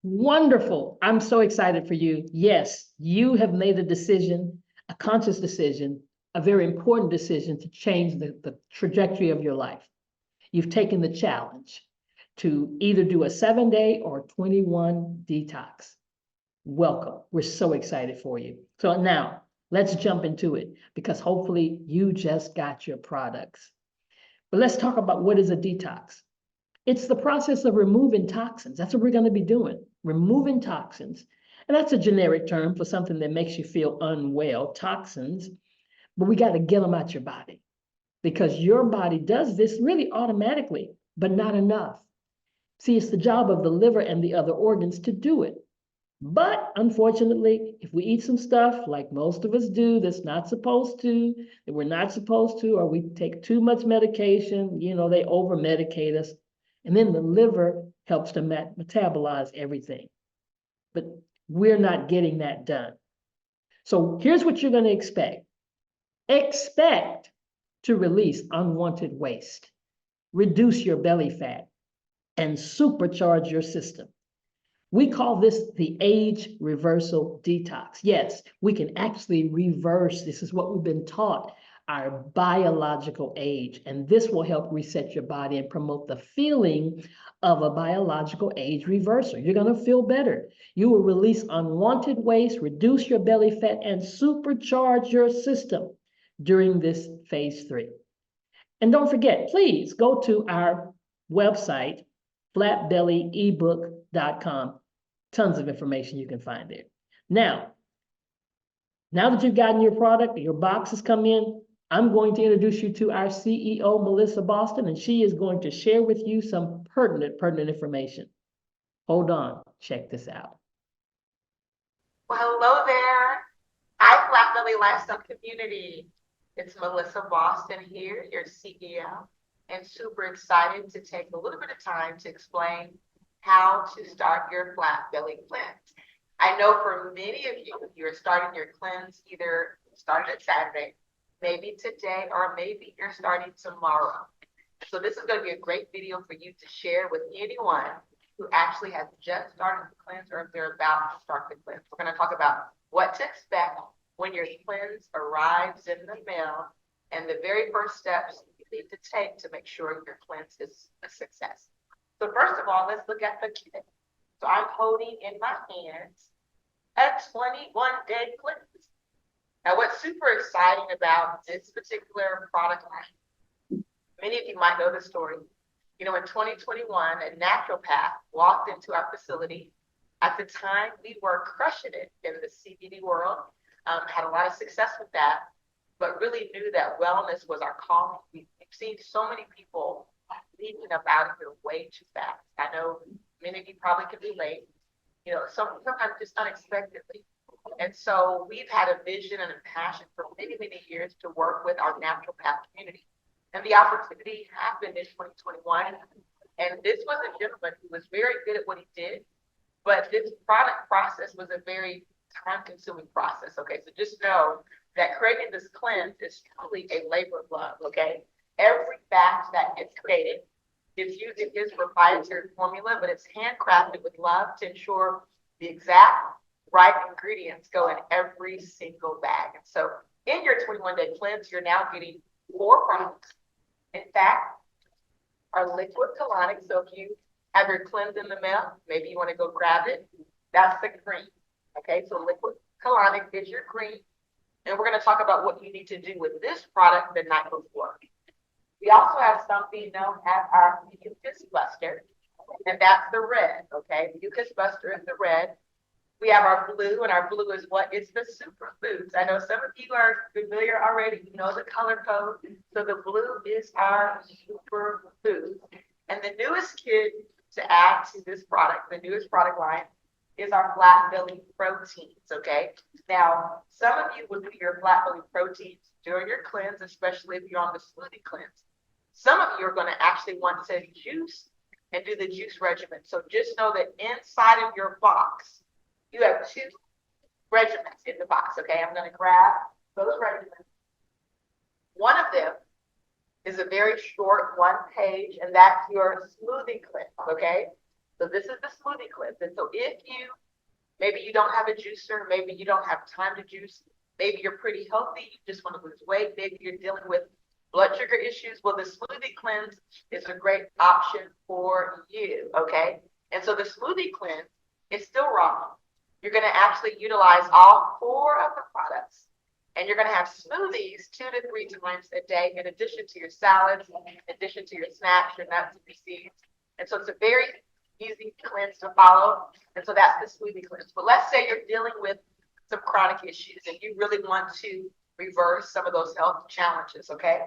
Wonderful. I'm so excited for you. Yes, you have made a decision, a conscious decision, a very important decision to change the trajectory of your life. You've taken the challenge to either do a 7-day or 21 detox. Welcome. We're so excited for you. So now let's jump into it because hopefully you just got your products. But let's talk about what is a detox. It's the process of removing toxins. That's what we're going to be doing, removing toxins. And that's a generic term for something that makes you feel unwell, toxins, but we got to get them out your body because your body does this really automatically, but not enough. See, it's the job of the liver and the other organs to do it. But unfortunately, if we eat some stuff like most of us do that's not supposed to, that we're not supposed to, or we take too much medication, they over medicate us. And then the liver helps to metabolize everything. But we're not getting that done. So here's what you're going to expect. Expect to release unwanted waste, reduce your belly fat, and supercharge your system. We call this the age reversal detox. Yes, we can actually reverse, this is what we've been taught, our biological age. And this will help reset your body and promote the feeling of a biological age reversal. You're going to feel better. You will release unwanted waste, reduce your belly fat, and supercharge your system during this phase 3. And don't forget, please go to our website, flatbellyebook.com. Tons of information you can find there. Now that you've gotten your product, your box has come in, I'm going to introduce you to our CEO, Melissa Boston, and she is going to share with you some pertinent information. Hold on, check this out. Well, hello there. Hi, Flat Belly Lifestyle Community. It's Melissa Boston here, your CEO, and super excited to take a little bit of time to explain how to start your flat belly cleanse. I know for many of you, you're starting your cleanse either started Saturday, maybe today, or maybe you're starting tomorrow. So this is going to be a great video for you to share with anyone who actually has just started the cleanse or if they're about to start the cleanse. We're going to talk about what to expect when your cleanse arrives in the mail and the very first steps you need to take to make sure your cleanse is a success. So first of all, let's look at the kit. So I'm holding in my hands a 21-day cleanse. Now, what's super exciting about this particular product line, many of you might know the story. In 2021, a naturopath walked into our facility. At the time, we were crushing it in the CBD world, had a lot of success with that, but really knew that wellness was our calling. We've seen so many people leaving up out of here way too fast. I know many of you probably can relate, sometimes just unexpectedly. And so we've had a vision and a passion for many, many years to work with our naturopath community. And the opportunity happened in 2021. And this was a gentleman who was very good at what he did, but this product process was a very time-consuming process, okay? So just know that creating this cleanse is truly a labor of love, okay? Every batch that gets created is using his proprietary formula, but it's handcrafted with love to ensure the exact right ingredients go in every single bag. And so in your 21-day cleanse, you're now getting 4 products. In fact, our liquid colonic, so if you have your cleanse in the mail, maybe you want to go grab it, that's the green. Okay, so liquid colonic is your green. And we're going to talk about what you need to do with this product the night before. We also have something known as our mucus buster, and that's the red, okay? The mucus buster is the red. We have our blue, and our blue is what? It's the Superfoods. I know some of you are familiar already. You know the color code. So the blue is our Superfoods. And the newest kit to add to this product, the newest product line, is our flat belly proteins, okay? Now, some of you will do your flat belly proteins during your cleanse, especially if you're on the smoothie cleanse. Some of you are going to actually want to juice and do the juice regimen. So just know that inside of your box, you have 2 regimens in the box, okay? I'm going to grab those regimens. One of them is a very short 1 page, and that's your smoothie cleanse, okay? So this is the smoothie cleanse. And so if maybe you don't have a juicer, maybe you don't have time to juice, maybe you're pretty healthy, you just want to lose weight, maybe you're dealing with blood sugar issues, well, the smoothie cleanse is a great option for you, okay? And so the smoothie cleanse is still raw. You're going to actually utilize all 4 of the products, and you're going to have smoothies 2 to 3 times a day, in addition to your salads, in addition to your snacks, your nuts, and your seeds. And so it's a very easy cleanse to follow. And so that's the smoothie cleanse. But let's say you're dealing with some chronic issues and you really want to reverse some of those health challenges, okay?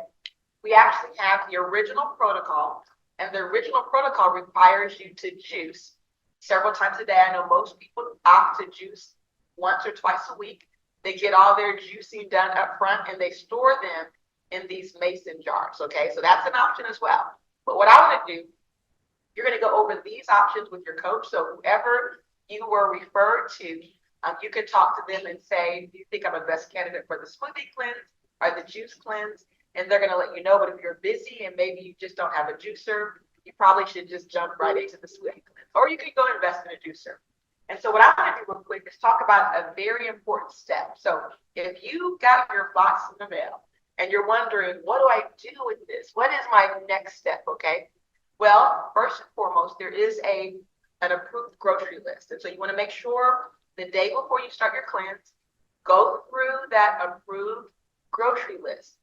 We actually have the original protocol, and the original protocol requires you to juice several times a day. I know most people opt to juice once or twice a week. They get all their juicing done up front and they store them in these mason jars, okay? So that's an option as well. But what I want to do, you're going to go over these options with your coach. So whoever you were referred to, you can talk to them and say, do you think I'm a best candidate for the smoothie cleanse or the juice cleanse? And they're going to let you know. But if you're busy and maybe you just don't have a juicer, you probably should just jump right into the smoothie cleanse. Or you can go invest in a juicer. And so what I want to do real quick is talk about a very important step. So if you got your box in the mail and you're wondering, what do I do with this? What is my next step, okay? Well, first and foremost, there is an approved grocery list. And so you want to make sure the day before you start your cleanse, go through that approved grocery list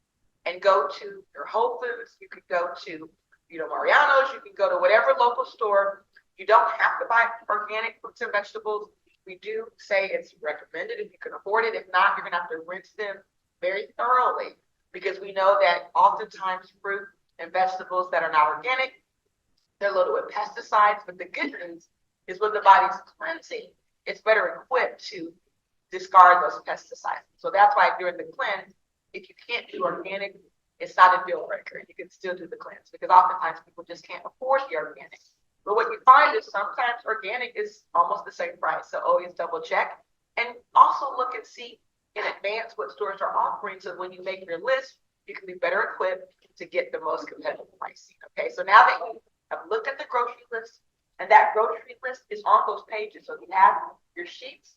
and go to your Whole Foods. You could go to, Mariano's. You can go to whatever local store. You don't have to buy organic fruits and vegetables. We do say it's recommended if you can afford it. If not, you're going to have to rinse them very thoroughly, because we know that oftentimes fruit and vegetables that are not organic, they're loaded with pesticides. But the good news is when the body's cleansing, it's better equipped to discard those pesticides. So that's why during the cleanse, if you can't do organic, it's not a deal breaker. You can still do the cleanse, because oftentimes people just can't afford the organic. But what you find is sometimes organic is almost the same price. So always double check, and also look and see in advance what stores are offering. So when you make your list, you can be better equipped to get the most competitive pricing. Okay, so now that you have looked at the grocery list, and that grocery list is on those pages. So you have your sheets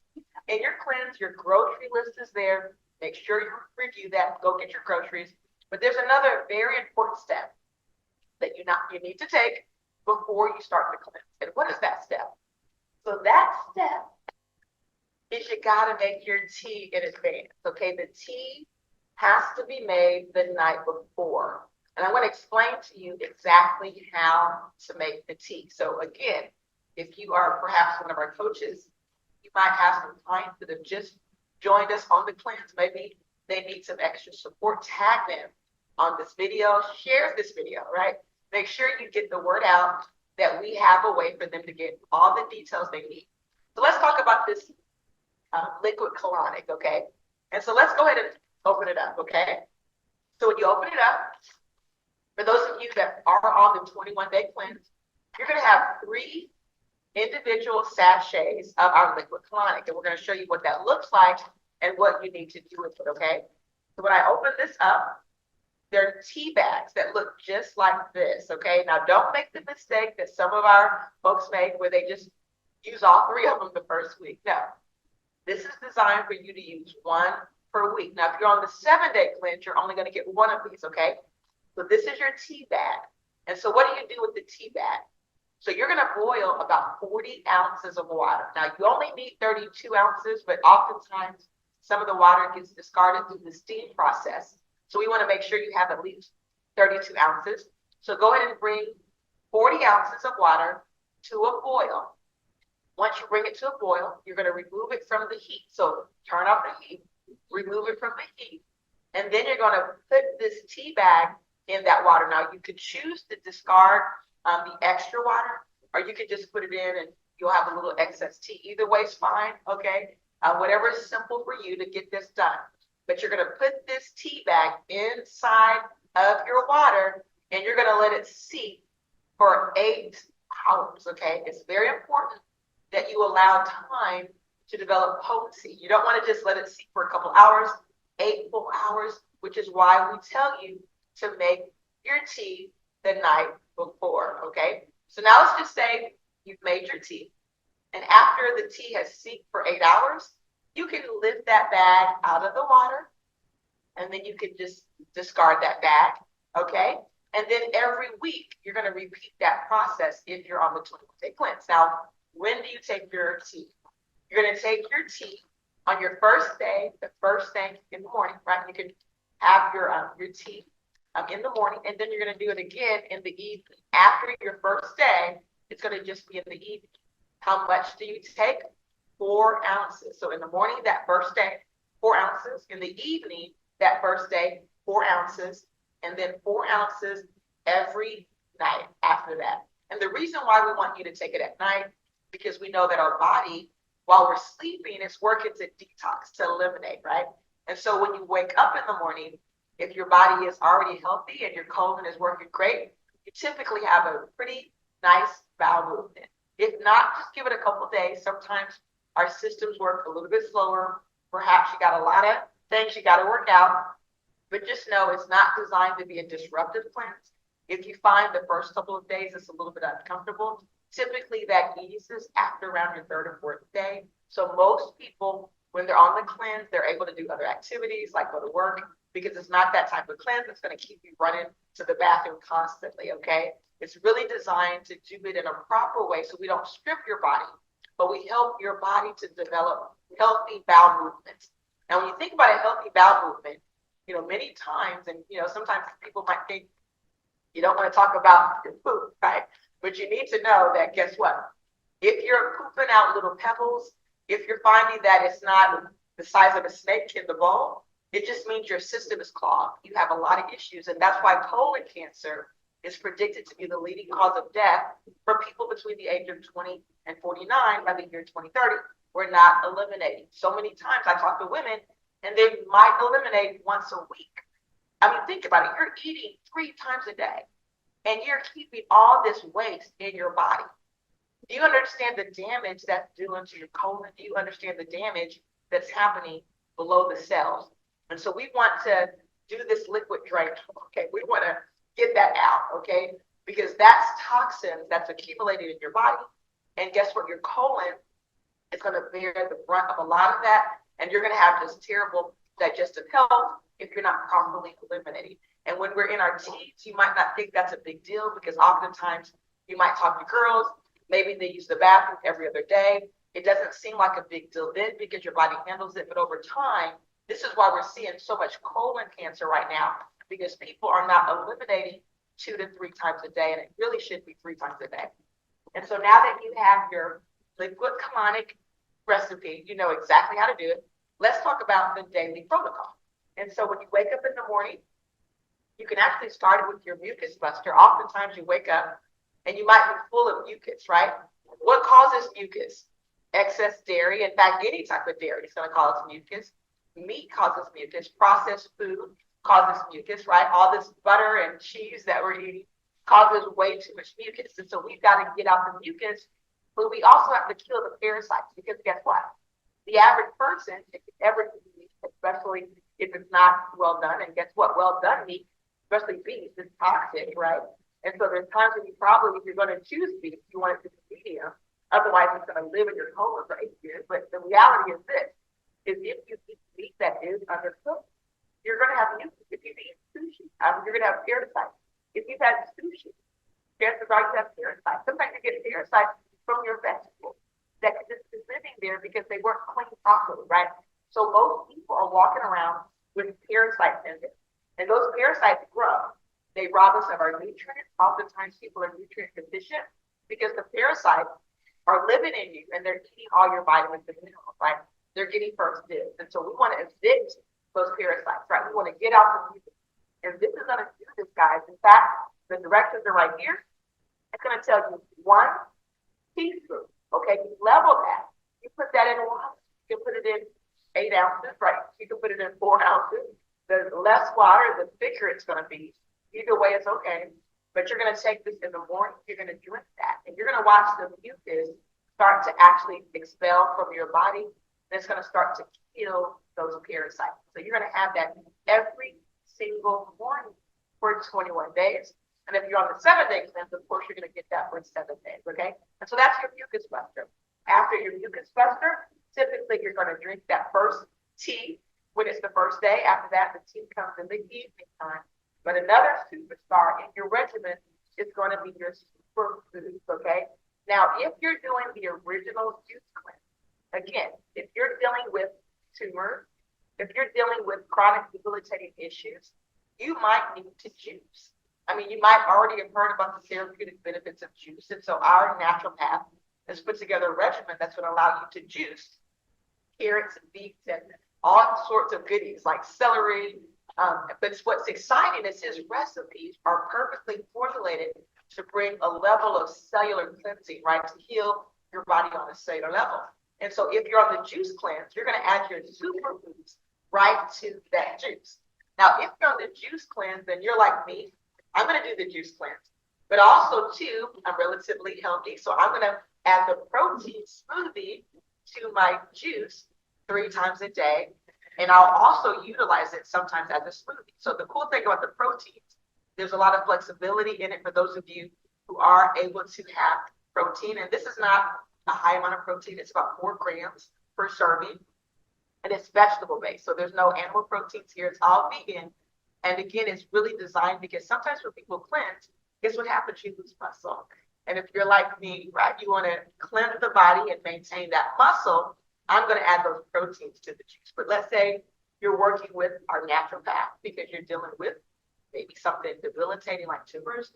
in your cleanse, your grocery list is there. Make sure you review that, go get your groceries. But there's another very important step that you need to take before you start the cleanse. And what is that step? So that step is you gotta make your tea in advance. Okay, the tea has to be made the night before. And I'm going to explain to you exactly how to make the tea. So again, if you are perhaps one of our coaches, you might have some clients that have just joined us on the cleanse. Maybe they need some extra support. Tag them on this video, share this video, right? Make sure you get the word out that we have a way for them to get all the details they need. So let's talk about this liquid colonic, okay? And so let's go ahead and open it up, okay? So when you open it up, for those of you that are on the 21-day cleanse, you're going to have 3 individual sachets of our liquid colonic, and we're going to show you what that looks like and what you need to do with it, okay? So when I open this up, there are tea bags that look just like this, okay? Now, don't make the mistake that some of our folks make where they just use all 3 of them the first week. No, this is designed for you to use 1 per week. Now, if you're on the 7-day cleanse, you're only going to get 1 of these, okay? So this is your tea bag. And so what do you do with the tea bag? So you're going to boil about 40 ounces of water. Now, you only need 32 ounces, but oftentimes some of the water gets discarded through the steam process. So we want to make sure you have at least 32 ounces. So go ahead and bring 40 ounces of water to a boil. Once you bring it to a boil, you're going to remove it from the heat. So turn off the heat, remove it from the heat, and then you're going to put this tea bag in that water. Now, you could choose to discard the extra water, or you could just put it in and you'll have a little excess tea. Either way is fine, okay? Whatever is simple for you to get this done. But you're going to put this tea bag inside of your water, and you're going to let it steep for 8 hours, okay? It's very important that you allow time to develop potency. You don't want to just let it steep for a couple hours, 8 full hours, which is why we tell you to make your tea the night before, okay? So now let's just say you've made your tea. And after the tea has steeped for 8 hours, you can lift that bag out of the water, and then you can just discard that bag, okay? And then every week, you're gonna repeat that process if you're on the 21-day cleanse. Now, when do you take your tea? You're gonna take your tea on your first day, the first thing in the morning, right? You can have your tea in the morning, and then you're gonna do it again in the evening. After your first day, it's gonna just be in the evening. How much do you take? 4 ounces. So in the morning, that first day, 4 ounces. In the evening, that first day, 4 ounces. And then 4 ounces every night after that. And the reason why we want you to take it at night, because we know that our body, while we're sleeping, is working to detox, to eliminate, right? And so when you wake up in the morning, if your body is already healthy and your colon is working great, you typically have a pretty nice bowel movement. If not, just give it a couple of days. Sometimes our systems work a little bit slower. Perhaps you got a lot of things you got to work out, but just know it's not designed to be a disruptive cleanse. If you find the first couple of days it's a little bit uncomfortable, typically that eases after around your 3rd or 4th day. So most people, when they're on the cleanse, they're able to do other activities like go to work, because it's not that type of cleanse that's going to keep you running to the bathroom constantly, okay? It's really designed to do it in a proper way so we don't strip your body, but we help your body to develop healthy bowel movements. And when you think about a healthy bowel movement, many times, and, sometimes people might think you don't want to talk about your food, right? But you need to know that, guess what? If you're pooping out little pebbles, if you're finding that it's not the size of a snake in the bowl, it just means your system is clogged. You have a lot of issues. And that's why colon cancer is predicted to be the leading cause of death for people between the age of 20 and 49 by the year 2030. We're not eliminating. So many times I talk to women and they might eliminate once a week. I mean, think about it. You're eating 3 times a day and you're keeping all this waste in your body. Do you understand the damage that's doing to your colon? Do you understand the damage that's happening below the cells? And so we want to do this liquid drain. Okay, we want to get that out, okay? Because that's toxins that's accumulated in your body. And guess what? Your colon is going to bear the brunt of a lot of that. And you're going to have this terrible digestive health if you're not properly eliminating. And when we're in our teens, you might not think that's a big deal, because oftentimes you might talk to girls, maybe they use the bathroom every other day. It doesn't seem like a big deal then because your body handles it. But over time, this is why we're seeing so much colon cancer right now, because people are not eliminating 2 to 3 times a day, and it really should be 3 times a day. And so now that you have your liquid colonic recipe, you know exactly how to do it. Let's talk about the daily protocol. And so when you wake up in the morning, you can actually start it with your mucus buster. Oftentimes you wake up and you might be full of mucus, right? What causes mucus? Excess dairy. In fact, any type of dairy is going to cause mucus. Meat causes mucus. Processed food causes mucus, right? All this butter and cheese that we're eating causes way too much mucus. And so we've got to get out the mucus, but we also have to kill the parasites, because guess what? The average person, if you ever eat meat, especially if it's not well done, and guess what? Well done meat, especially beef, is toxic, right? And so there's times when you probably, if you're going to choose beef, you want it to be medium. Otherwise, it's going to live in your colon for 8 years. But the reality is this, is if you eat meat that is undercooked, you're going to have mucus. If you eat sushi, you're going to have parasites. If you've had sushi, chances are you have parasites. Sometimes you get parasites from your vegetables that could just be living there because they weren't cleaned properly, right? So most people are walking around with parasites in them. And those parasites grow. They rob us of our nutrients. Oftentimes people are nutrient deficient because the parasites are living in you and they're eating all your vitamins and minerals, right? They're getting first dibs. And so we want to evict those parasites, right? We want to get out the mucus. And this is going to do this, guys. In fact, the directions are right here. It's going to tell you 1 teaspoon. Okay, you level that. You put that in water. You can put it in 8 ounces, right? You can put it in 4 ounces. The less water, the thicker it's going to be. Either way, it's okay. But you're going to take this in the morning. You're going to drink that. And you're going to watch the mucus start to actually expel from your body. And it's going to start to kill those parasites. So you're going to have that every single morning for 21 days. And if you're on the 7-day cleanse, of course, you're going to get that for 7 days, okay? And so that's your mucus buster. After your mucus buster, typically you're going to drink that first tea when it's the first day. After that, the tea comes in the evening time. But another superstar in your regimen is going to be your superfoods, okay? Now, if you're doing the original juice cleanse, again, if you're dealing with tumors, if you're dealing with chronic debilitating issues, you might need to juice. I mean, you might already have heard about the therapeutic benefits of juice. And so our naturopath has put together a regimen that's going to allow you to juice carrots and beets and all sorts of goodies like celery. But what's exciting is his recipes are perfectly formulated to bring a level of cellular cleansing, right? To heal your body on a cellular level. And so if you're on the juice cleanse, you're going to add your superfoods right to that juice. Now, if you're on the juice cleanse, then you're like me. I'm going to do the juice cleanse, but also too, I'm relatively healthy. So I'm going to add the protein smoothie to my juice 3 times a day. And I'll also utilize it sometimes as a smoothie. So the cool thing about the proteins, there's a lot of flexibility in it for those of you who are able to have protein. And this is not a high amount of protein. It's about 4 grams per serving. And it's vegetable based. So there's no animal proteins here. It's all vegan. And again, it's really designed because sometimes when people cleanse, guess what happens? You lose muscle. And if you're like me, right, you want to cleanse the body and maintain that muscle, I'm going to add those proteins to the juice. But let's say you're working with our naturopath because you're dealing with maybe something debilitating like tumors,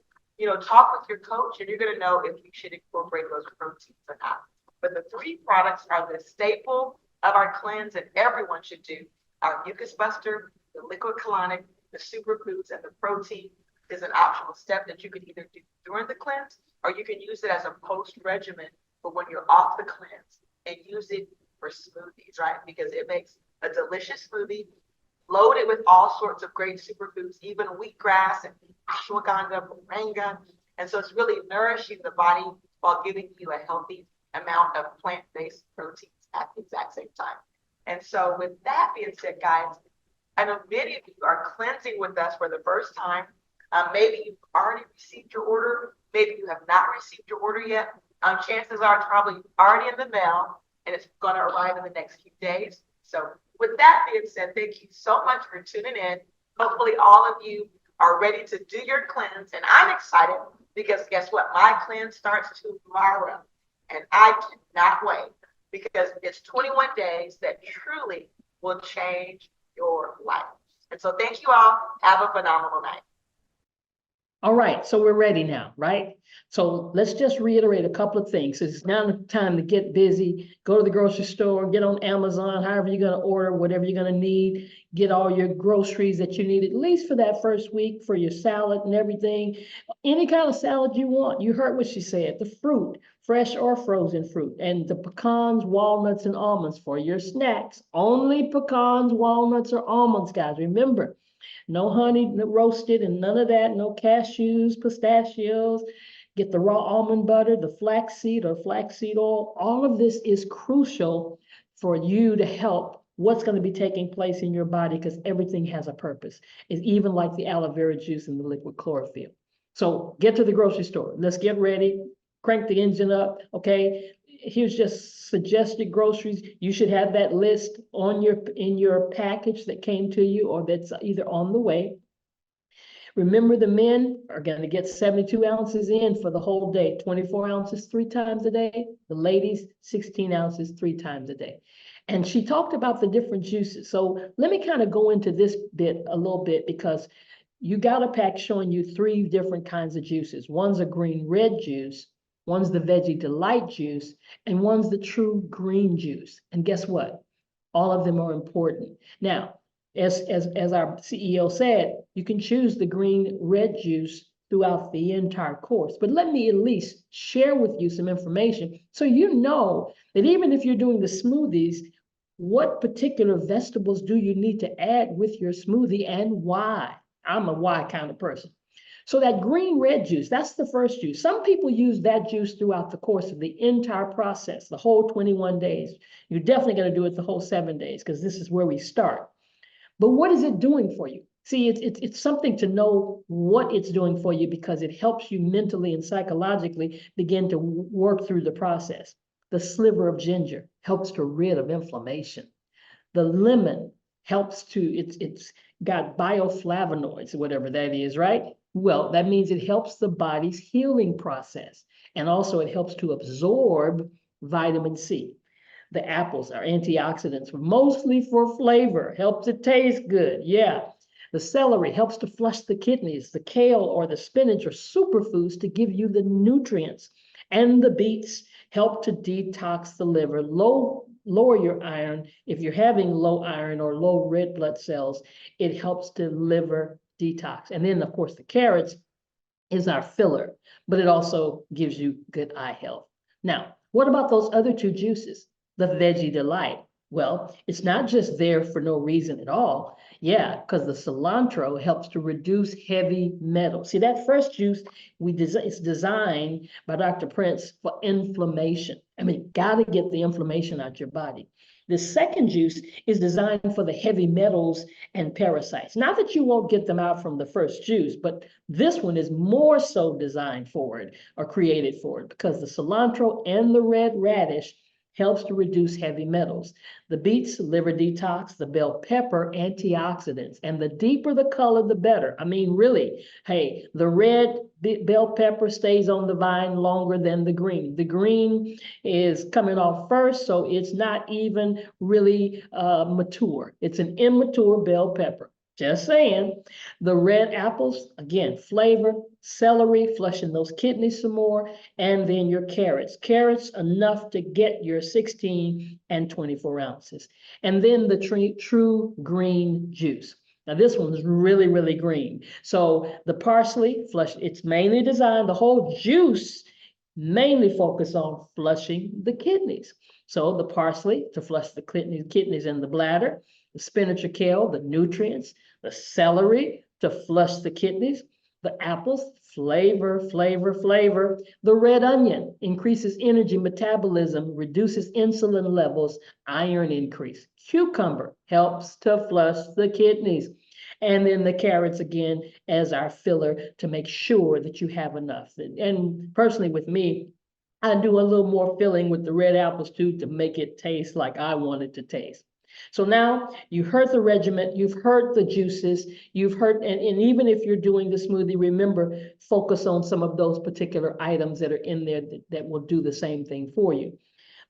talk with your coach and you're going to know if you should incorporate those proteins or not. But the 3 products are the staple of our cleanse and everyone should do. Our mucus buster, the liquid colonic, the superfoods, and the protein is an optional step that you can either do during the cleanse or you can use it as a post regimen for when you're off the cleanse and use it for smoothies, right? Because it makes a delicious smoothie loaded with all sorts of great superfoods, even wheatgrass and ashwagandha, moringa. And so it's really nourishing the body while giving you a healthy amount of plant-based proteins at the exact same time. And so with that being said, guys, I know many of you are cleansing with us for the first time. Maybe you've already received your order. Maybe you have not received your order yet. Chances are it's probably already in the mail and it's going to arrive in the next few days. So with that being said, thank you so much for tuning in. Hopefully all of you are ready to do your cleanse. And I'm excited because guess what? My cleanse starts tomorrow. And I cannot wait because it's 21 days that truly will change your life. And so thank you all. Have a phenomenal night. All right, so we're ready now, right? So let's just reiterate a couple of things. It's now the time to get busy, go to the grocery store, get on Amazon, however you're going to order, whatever you're going to need, get all your groceries that you need, at least for that first week, for your salad and everything. Any kind of salad you want. You heard what she said, the fruit, fresh or frozen fruit, and the pecans, walnuts, and almonds for your snacks. Only pecans, walnuts, or almonds, guys. Remember, no honey roasted and none of that, no cashews, pistachios. Get the raw almond butter, the flaxseed or flaxseed oil. All of this is crucial for you to help what's going to be taking place in your body because everything has a purpose. It's even like the aloe vera juice and the liquid chlorophyll. So get to the grocery store. Let's get ready. Crank the engine up, okay? Here's just suggested groceries. You should have that list on in your package that came to you or that's either on the way. Remember, the men are going to get 72 ounces in for the whole day, 24 ounces 3 times a day. The ladies, 16 ounces 3 times a day. And she talked about the different juices. So let me kind of go into this bit a little bit because you got a pack showing you 3 different kinds of juices. One's a green red juice, one's the Veggie Delight juice, and one's the true green juice. And guess what? All of them are important. Now, as our CEO said, you can choose the green red juice throughout the entire course. But let me at least share with you some information so you know that even if you're doing the smoothies, what particular vegetables do you need to add with your smoothie and why? I'm a why kind of person. So that green red juice, that's the first juice. Some people use that juice throughout the course of the entire process, the whole 21 days. You're definitely going to do it the whole 7 days because this is where we start. But what is it doing for you? See, it's something to know what it's doing for you because it helps you mentally and psychologically begin to work through the process. The sliver of ginger helps to rid of inflammation. The lemon helps to, it's got bioflavonoids, whatever that is, right? Well, that means it helps the body's healing process. And also it helps to absorb vitamin C. The apples are antioxidants, mostly for flavor, helps it taste good. Yeah. The celery helps to flush the kidneys. The kale or the spinach are superfoods to give you the nutrients. And the beets help to detox the liver, lower your iron. If you're having low iron or low red blood cells, it helps to liver detox. And then, of course, the carrots is our filler, but it also gives you good eye health. Now, what about those other two juices? The Veggie Delight. Well, it's not just there for no reason at all. Yeah, because the cilantro helps to reduce heavy metals. See, that first juice it's designed by Dr. Prince for inflammation. I mean, gotta get the inflammation out your body. The second juice is designed for the heavy metals and parasites. Not that you won't get them out from the first juice, but this one is more so designed for it or created for it because the cilantro and the red radish helps to reduce heavy metals. The beets, liver detox, the bell pepper, antioxidants, and the deeper the color, the better. I mean, really, hey, the red bell pepper stays on the vine longer than the green. The green is coming off first, so it's not even really mature. It's an immature bell pepper. Just saying. The red apples, again, flavor, celery, flushing those kidneys some more, and then your carrots. Carrots enough to get your 16 and 24 ounces. And then the true green juice. Now this one is really, really green. So the parsley, it's mainly designed, the whole juice mainly focus on flushing the kidneys. So the parsley to flush the kidneys and the bladder, the spinach or kale, the nutrients, the celery to flush the kidneys, the apples, flavor. The red onion increases energy metabolism, reduces insulin levels, iron increase. Cucumber helps to flush the kidneys. And then the carrots again as our filler to make sure that you have enough. And personally with me, I do a little more filling with the red apples too to make it taste like I want it to taste. So now you've heard the regimen, you've heard the juices, you've heard, and even if you're doing the smoothie, remember, focus on some of those particular items that are in there that will do the same thing for you.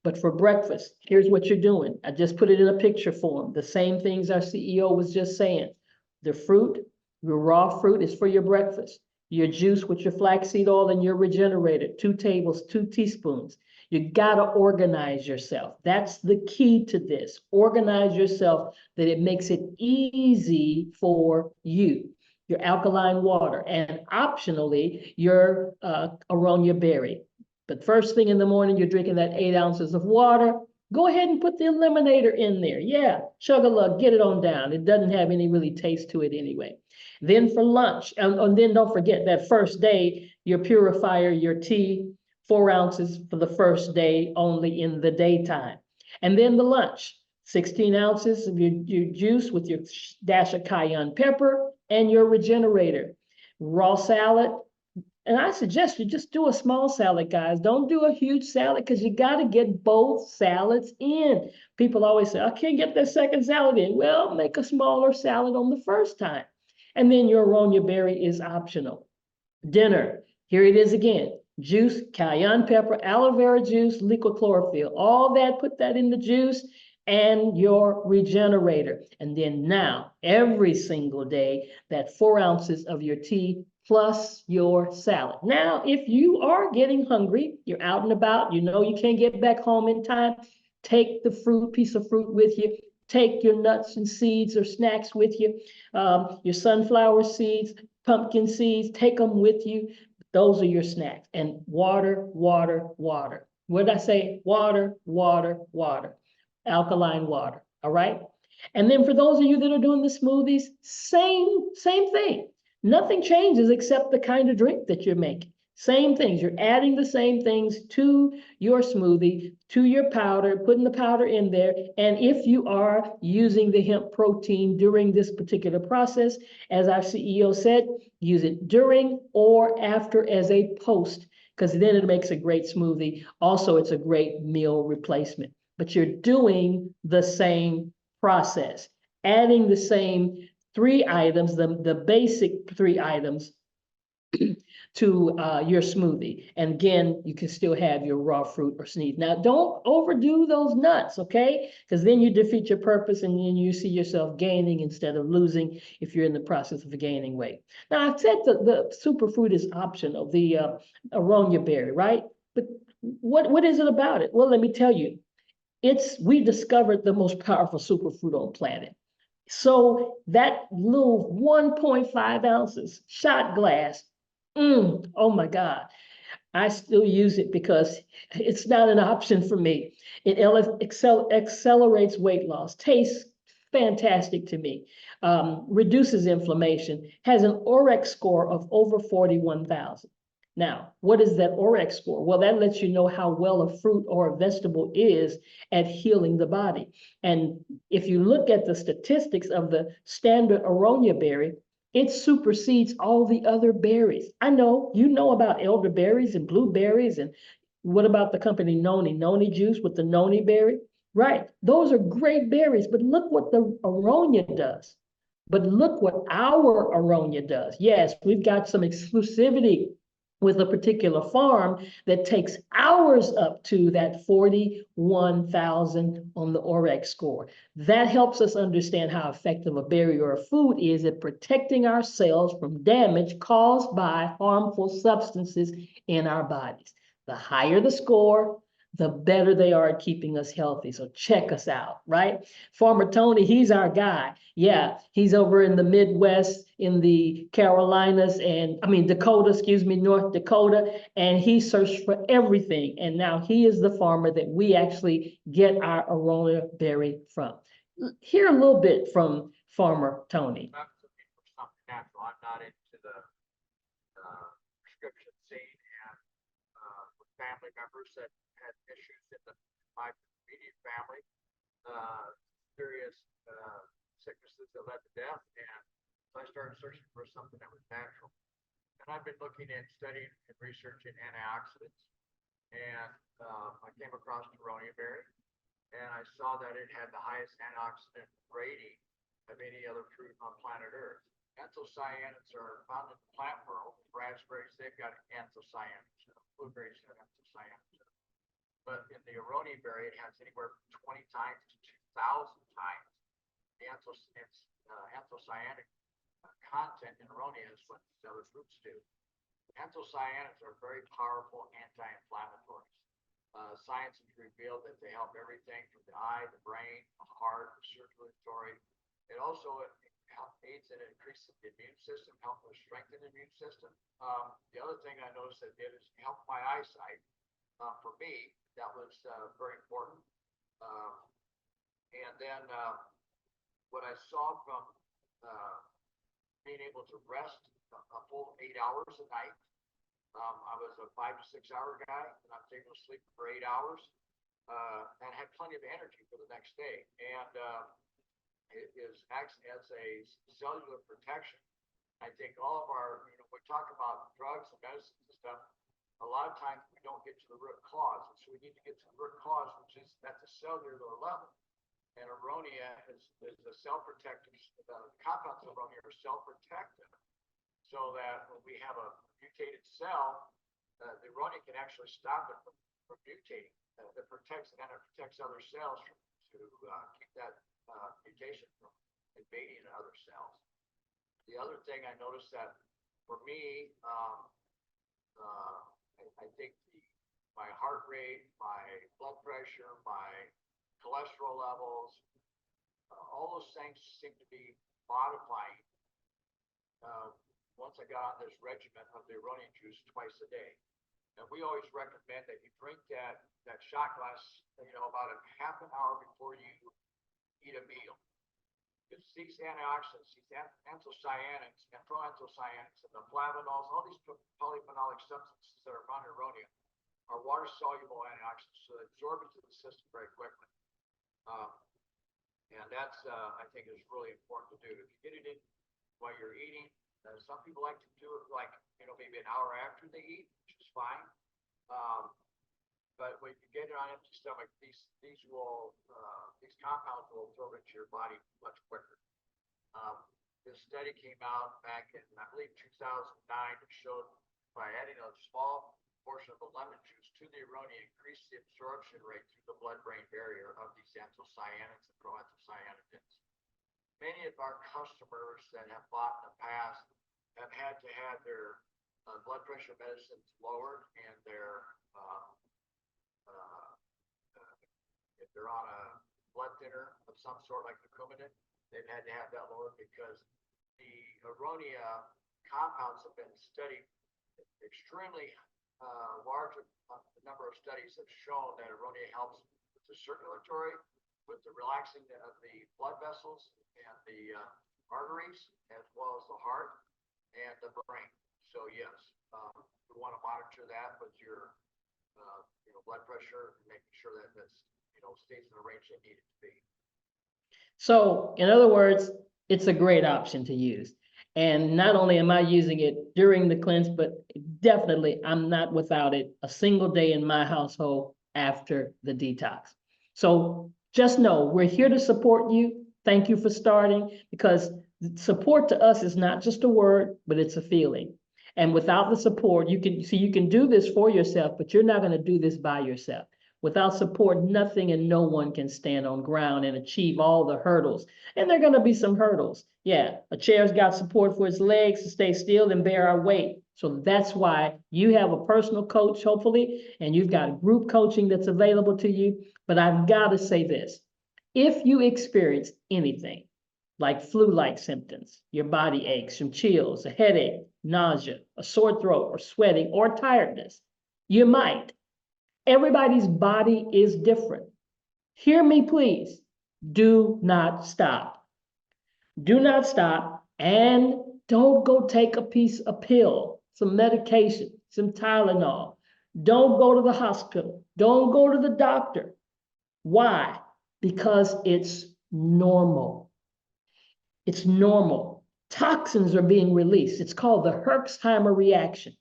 But for breakfast, here's what you're doing. I just put it in a picture form. The same things our CEO was just saying. The fruit, your raw fruit is for your breakfast. Your juice with your flaxseed oil and your regenerator, 2 teaspoons. You gotta organize yourself. That's the key to this. Organize yourself that it makes it easy for you. Your alkaline water and optionally your aronia berry. But first thing in the morning, you're drinking that 8 ounces of water. Go ahead and put the eliminator in there. Yeah, chug-a-lug, get it on down. It doesn't have any really taste to it anyway. Then for lunch, and then don't forget that first day, your purifier, your tea, 4 ounces for the first day only in the daytime. And then the lunch, 16 ounces of your juice with your dash of cayenne pepper and your regenerator. Raw salad. And I suggest you just do a small salad, guys. Don't do a huge salad because you got to get both salads in. People always say, I can't get that second salad in. Well, make a smaller salad on the first time. And then your aronia berry is optional. Dinner, here it is again. Juice, cayenne pepper, aloe vera juice, liquid chlorophyll. All that, put that in the juice and your regenerator. And then now, every single day, that 4 ounces of your tea plus your salad. Now, if you are getting hungry, you're out and about, you know you can't get back home in time, take the piece of fruit with you. Take your nuts and seeds or snacks with you, your sunflower seeds, pumpkin seeds, take them with you. Those are your snacks. And water. What did I say? Water. Alkaline water, all right? And then for those of you that are doing the smoothies, same thing. Nothing changes except the kind of drink that you're making. Same things. You're adding the same things to your smoothie, to your powder, putting the powder in there. And if you are using the hemp protein during this particular process, as our CEO said, use it during or after as a post, because then it makes a great smoothie. Also, it's a great meal replacement. But you're doing the same process, adding the same three items, the basic three items to your smoothie. And again, you can still have your raw fruit or sneeze. Now, don't overdo those nuts, okay? Because then you defeat your purpose and then you see yourself gaining instead of losing if you're in the process of gaining weight. Now, I've said the superfood is optional, the aronia berry, right? But what is it about it? Well, let me tell you. We discovered the most powerful superfood on planet. So that little 1.5 ounces shot glass, oh my God, I still use it because it's not an option for me. It accelerates weight loss, tastes fantastic to me, reduces inflammation, has an OREX score of over 41,000. Now, what is that OREX score? Well, that lets you know how well a fruit or a vegetable is at healing the body. And if you look at the statistics of the standard aronia berry, it supersedes all the other berries. I know, you know about elderberries and blueberries, and what about the company Noni juice with the noni berry? Right, those are great berries, but look what the aronia does. But look what our aronia does. Yes, we've got some exclusivity with a particular farm that takes ours up to that 41,000 on the OREX score. That helps us understand how effective a berry or a food is at protecting our cells from damage caused by harmful substances in our bodies. The higher the score, the better they are at keeping us healthy. So check us out, right? Farmer Tony, he's our guy. Yeah, he's over in the Midwest, in the Carolinas, Dakota, North Dakota, and he searched for everything. And now he is the farmer that we actually get our aronia berry from. Hear a little bit from Farmer Tony. I'm looking for something natural. I'm not into the prescription scene, and with family members that had issues in my immediate family, serious sicknesses that led to death, and so I started searching for something that was natural. And I've been looking and studying and researching antioxidants, and I came across aronia berry, and I saw that it had the highest antioxidant rating of any other fruit on planet Earth. Anthocyanins are found in the plant world. Raspberries, they've got anthocyanins. Blueberries have anthocyanins. But in the aronia berry, it has anywhere from 20 times to 2,000 times the anthocyaninic content in aronia is what the other fruits do. Anthocyanins are very powerful anti-inflammatories. Science has revealed that they help everything from the eye, the brain, the heart, the circulatory. It also aids in increasing the immune system, helping to strengthen the immune system. The other thing I noticed that did is help my eyesight. For me, that was very important. And then what I saw from being able to rest a full 8 hours a night. I was a 5 to 6 hour guy, and I was able to sleep for 8 hours and had plenty of energy for the next day. And it acts as a cellular protection. I think all of our, we talk about drugs and medicines and stuff. A lot of times we don't get to the root cause, and so we need to get to the root cause, which is at the cellular level. And aronia is a cell-protective. The compounds of aronia are cell-protective, so that when we have a mutated cell, the aronia can actually stop it from mutating. It protects other cells to keep that mutation from invading other cells. The other thing I noticed that for me, I think my heart rate, my blood pressure, my cholesterol levels, all those things seem to be modifying once I got on this regimen of the aronia juice twice a day. And we always recommend that you drink that shot glass, about a half an hour before you eat a meal. It's these antioxidants, these anthocyanins and proanthocyanins and the flavonols, all these polyphenolic substances that are found in aronia are water-soluble antioxidants, so they absorb into the system very quickly. And that's, I think, is really important to do. If you get it in while you're eating, some people like to do it like, maybe an hour after they eat, which is fine. But when you get it on empty stomach, these compounds will absorb into your body much quicker. This study came out back in, I believe, 2009. It showed by adding a small portion of the lemon juice to the aronia increased the absorption rate through the blood-brain barrier of these anthocyanins and proanthocyanins. Many of our customers that have bought in the past have had to have their blood pressure medicines lowered, and their if they're on a blood thinner of some sort like the Coumadin, they've had to have that lowered because the aronia compounds have been studied extremely large number of studies have shown that aronia helps with the circulatory, with the relaxing of the blood vessels and the arteries, as well as the heart and the brain. So yes, we want to monitor that with your blood pressure, and making sure that that's stays in the range they need it to be. So in other words, it's a great option to use. And not only am I using it during the cleanse, but definitely I'm not without it a single day in my household after the detox. So just know we're here to support you. Thank you for starting, because support to us is not just a word, but it's a feeling. And without the support, you can do this for yourself, but you're not going to do this by yourself. Without support, nothing and no one can stand on ground and achieve all the hurdles. And there are going to be some hurdles. Yeah, a chair's got support for its legs to stay still and bear our weight. So that's why you have a personal coach, hopefully, and you've got group coaching that's available to you. But I've got to say this. If you experience anything like flu-like symptoms, your body aches, some chills, a headache, nausea, a sore throat, or sweating, or tiredness, you might. Everybody's body is different. Hear me, please. Do not stop. Do not stop, and don't go take a pill, some medication, some Tylenol. Don't go to the hospital. Don't go to the doctor. Why? Because it's normal. It's normal. Toxins are being released. It's called the Herxheimer reaction.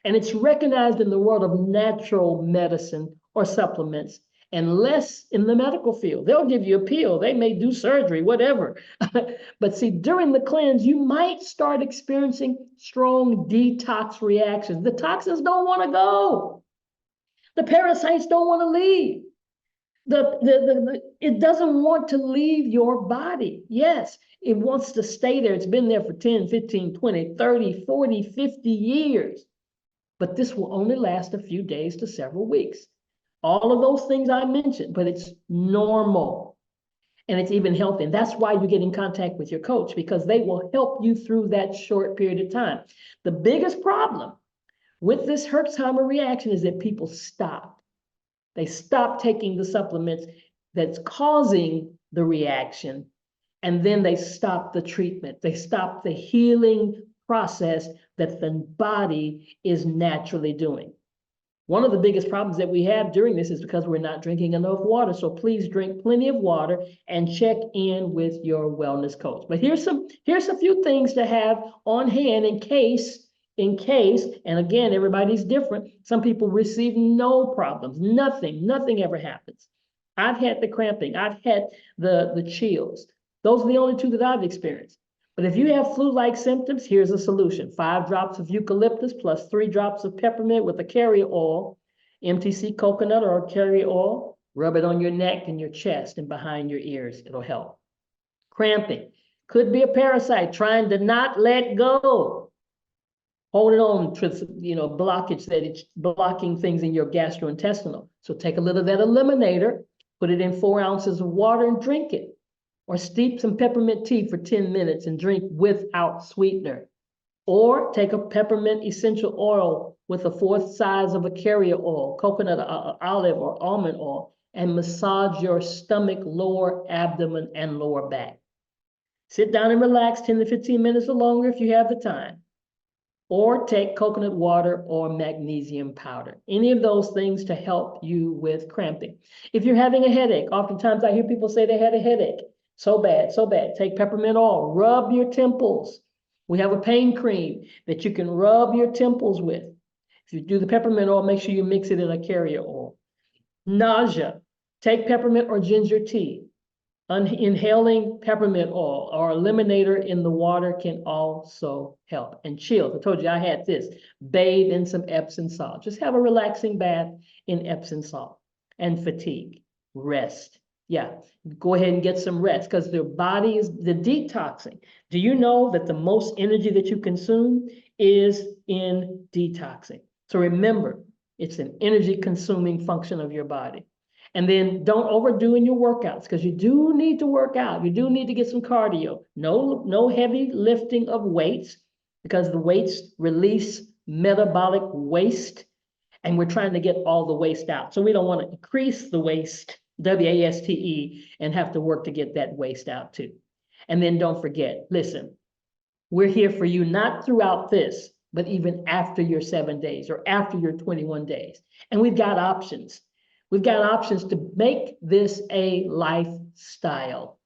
And it's recognized in the world of natural medicine or supplements, and less in the medical field. They'll give you a pill. They may do surgery, whatever. But see, during the cleanse, you might start experiencing strong detox reactions. The toxins don't want to go. The parasites don't want to leave. It doesn't want to leave your body. Yes, it wants to stay there. It's been there for 10, 15, 20, 30, 40, 50 years. But this will only last a few days to several weeks. All of those things I mentioned, but it's normal. And it's even healthy. And that's why you get in contact with your coach, because they will help you through that short period of time. The biggest problem with this Herxheimer reaction is that people stop. They stop taking the supplements that's causing the reaction, and then they stop the treatment. They stop the healing process that the body is naturally doing. One of the biggest problems that we have during this is because we're not drinking enough water. So please drink plenty of water and check in with your wellness coach. But here's a few things to have on hand in case, and again, everybody's different. Some people receive no problems, nothing ever happens. I've had the cramping, I've had the chills. Those are the only two that I've experienced. But if you have flu-like symptoms, here's a solution. 5 drops of eucalyptus plus 3 drops of peppermint with a carrier oil, MTC coconut or carrier oil. Rub it on your neck and your chest and behind your ears. It'll help. Cramping. Could be a parasite trying to not let go. Holding on to, blockage that it's blocking things in your gastrointestinal. So take a little of that eliminator, put it in 4 ounces of water and drink it. Or steep some peppermint tea for 10 minutes and drink without sweetener. Or take a peppermint essential oil with a 1/4 size of a carrier oil, coconut, olive, or almond oil, and massage your stomach, lower abdomen, and lower back. Sit down and relax 10 to 15 minutes or longer if you have the time. Or take coconut water or magnesium powder. Any of those things to help you with cramping. If you're having a headache, oftentimes I hear people say they had a headache. So bad, so bad. Take peppermint oil, rub your temples. We have a pain cream that you can rub your temples with. If you do the peppermint oil, make sure you mix it in a carrier oil. Nausea, take peppermint or ginger tea. Inhaling peppermint oil or eliminator in the water can also help. And chills, I told you I had this. Bathe in some Epsom salt. Just have a relaxing bath in Epsom salt. And fatigue, rest. Yeah, go ahead and get some rest because their body is the detoxing. Do you know that the most energy that you consume is in detoxing? So remember, it's an energy consuming function of your body. And then don't overdo in your workouts because you do need to work out. You do need to get some cardio. No heavy lifting of weights because the weights release metabolic waste and we're trying to get all the waste out. So we don't want to increase the waste, W-A-S-T-E, and have to work to get that waste out too. And then don't forget, listen, we're here for you not throughout this, but even after your 7 days or after your 21 days. And we've got options. We've got options to make this a lifestyle,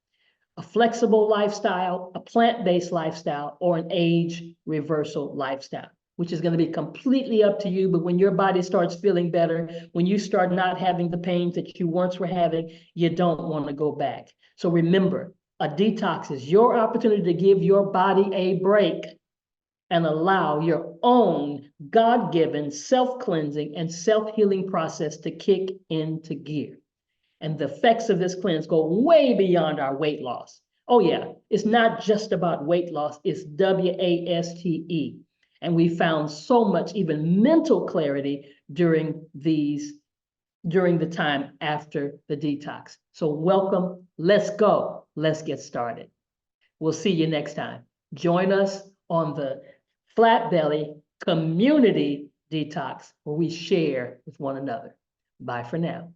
a flexible lifestyle, a plant-based lifestyle, or an age reversal lifestyle, which is going to be completely up to you. But when your body starts feeling better, when you start not having the pains that you once were having, you don't want to go back. So remember, a detox is your opportunity to give your body a break and allow your own God-given self-cleansing and self-healing process to kick into gear. And the effects of this cleanse go way beyond our weight loss. Oh yeah, it's not just about weight loss, it's W-A-S-T-E. And we found so much even mental clarity during the time after the detox. So welcome, let's go, let's get started. We'll see you next time. Join us on the Flat Belly Community Detox, where we share with one another. Bye for now.